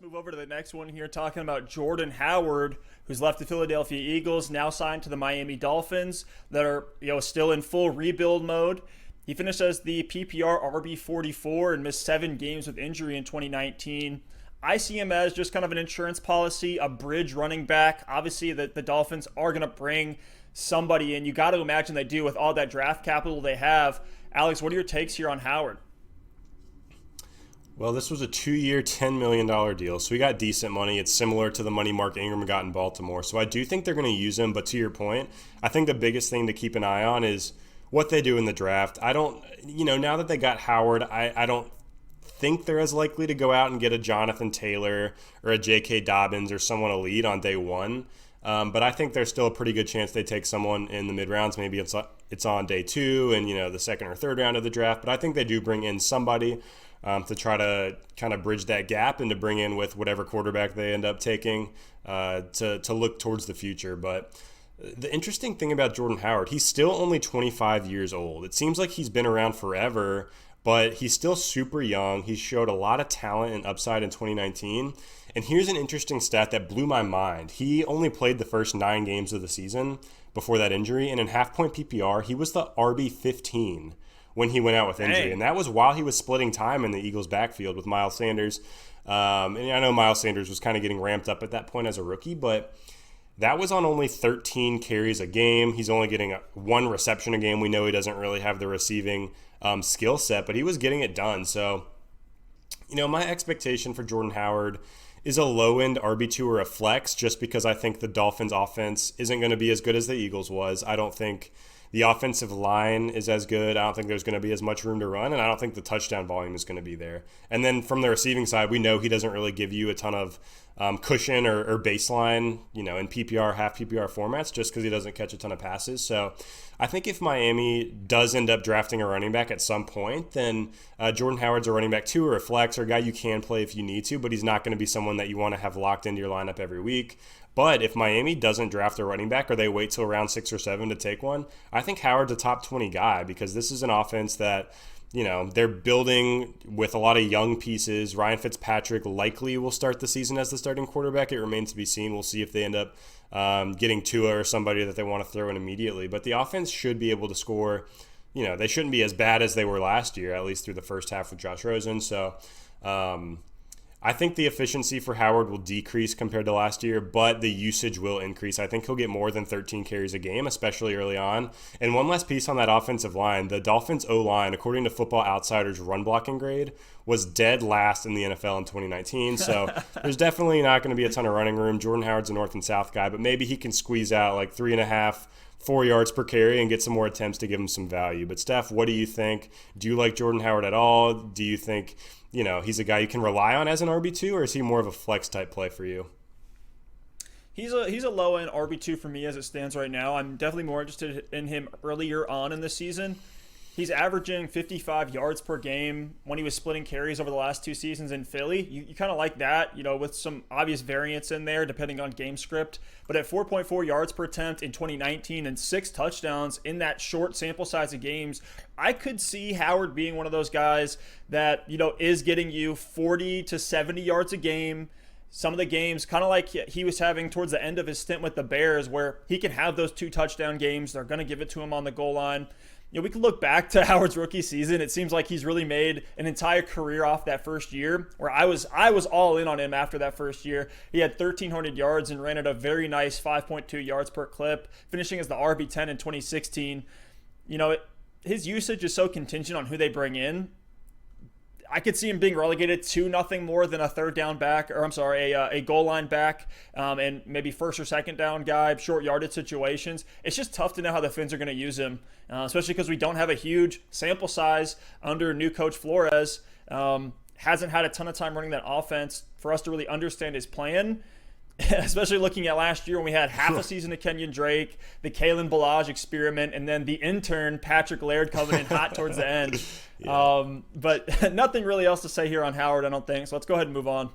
Move over to the next one here, talking about Jordan Howard, who's left the Philadelphia Eagles, now signed to the Miami Dolphins, that are still in full rebuild mode. He finished as the PPR RB44 and missed 7 games with injury in 2019. I see him as just kind of an insurance policy, a bridge running back. Obviously, the Dolphins are going to bring somebody in. You got to imagine they do with all that draft capital they have. Alex, what are your takes here on Howard? Well, this was a 2-year, $10 million deal, so he got decent money. It's similar to the money Mark Ingram got in Baltimore. So I do think they're going to use him, but to your point, I think the biggest thing to keep an eye on is what they do in the draft. I don't, now that they got Howard, I don't think they're as likely to go out and get a Jonathan Taylor or a J.K. Dobbins or someone elite on day one. But I think there's still a pretty good chance they take someone in the mid-rounds. Maybe it's on day 2 and, the second or third round of the draft. But I think they do bring in somebody to try to kind of bridge that gap and to bring in with whatever quarterback they end up taking to look towards the future. But the interesting thing about Jordan Howard, he's still only 25 years old. It seems like he's been around forever, but he's still super young. He showed a lot of talent and upside in 2019. And here's an interesting stat that blew my mind. He only played the first 9 games of the season before that injury, and in half-point PPR, he was the RB15 when he went out with injury. And that was while he was splitting time in the Eagles' backfield with Miles Sanders. And I know Miles Sanders was kind of getting ramped up at that point as a rookie, but that was on only 13 carries a game. He's only getting 1 reception a game. We know he doesn't really have the receiving skill set, but he was getting it done. So, my expectation for Jordan Howard is a low-end RB2 or a flex, just because I think the Dolphins' offense isn't going to be as good as the Eagles' was. I don't think the offensive line is as good. I don't think there's going to be as much room to run, and I don't think the touchdown volume is going to be there. And then from the receiving side, we know he doesn't really give you a ton of cushion or baseline, in PPR, half PPR formats, just because he doesn't catch a ton of passes. So I think if Miami does end up drafting a running back at some point, then Jordan Howard's a running back 2 or a flex or a guy you can play if you need to, but he's not going to be someone that you want to have locked into your lineup every week. But if Miami doesn't draft a running back or they wait till round 6 or 7 to take one, I think Howard's a top 20 guy, because this is an offense that, they're building with a lot of young pieces. Ryan Fitzpatrick likely will start the season as the starting quarterback. It remains to be seen. We'll see if they end up getting Tua or somebody that they want to throw in immediately. But the offense should be able to score. They shouldn't be as bad as they were last year, at least through the first half with Josh Rosen. So I think the efficiency for Howard will decrease compared to last year, but the usage will increase. I think he'll get more than 13 carries a game, especially early on. And one last piece on that offensive line, the Dolphins' O-line, according to Football Outsiders' run blocking grade, was dead last in the NFL in 2019. So there's definitely not going to be a ton of running room. Jordan Howard's a north and south guy, but maybe he can squeeze out like 3.5, 4 yards per carry and get some more attempts to give him some value. But Steph, what do you think? Do you like Jordan Howard at all? Do you think he's a guy you can rely on as an RB2, or is he more of a flex type play for you? He's a low-end RB2 for me as it stands right now. I'm definitely more interested in him earlier on in the season. He's averaging 55 yards per game when he was splitting carries over the last 2 seasons in Philly. You kind of like that, with some obvious variance in there depending on game script. But at 4.4 yards per attempt in 2019 and 6 touchdowns in that short sample size of games, I could see Howard being one of those guys that, is getting you 40 to 70 yards a game. Some of the games, kind of like he was having towards the end of his stint with the Bears, where he can have those 2 touchdown games. They're going to give it to him on the goal line. We can look back to Howard's rookie season. It seems like he's really made an entire career off that first year, where I was all in on him after that first year. He had 1,300 yards and ran at a very nice 5.2 yards per clip, finishing as the RB10 in 2016. His usage is so contingent on who they bring in. I could see him being relegated to nothing more than a a goal line back, and maybe first or second down guy, short yardage situations. It's just tough to know how the Finns are going to use him, especially because we don't have a huge sample size under new coach Flores. Hasn't had a ton of time running that offense for us to really understand his plan. Especially looking at last year when we had half a season of Kenyon Drake, the Kalen Ballage experiment, and then the intern Patrick Laird coming in hot towards the end. Yeah. But nothing really else to say here on Howard, I don't think. So let's go ahead and move on.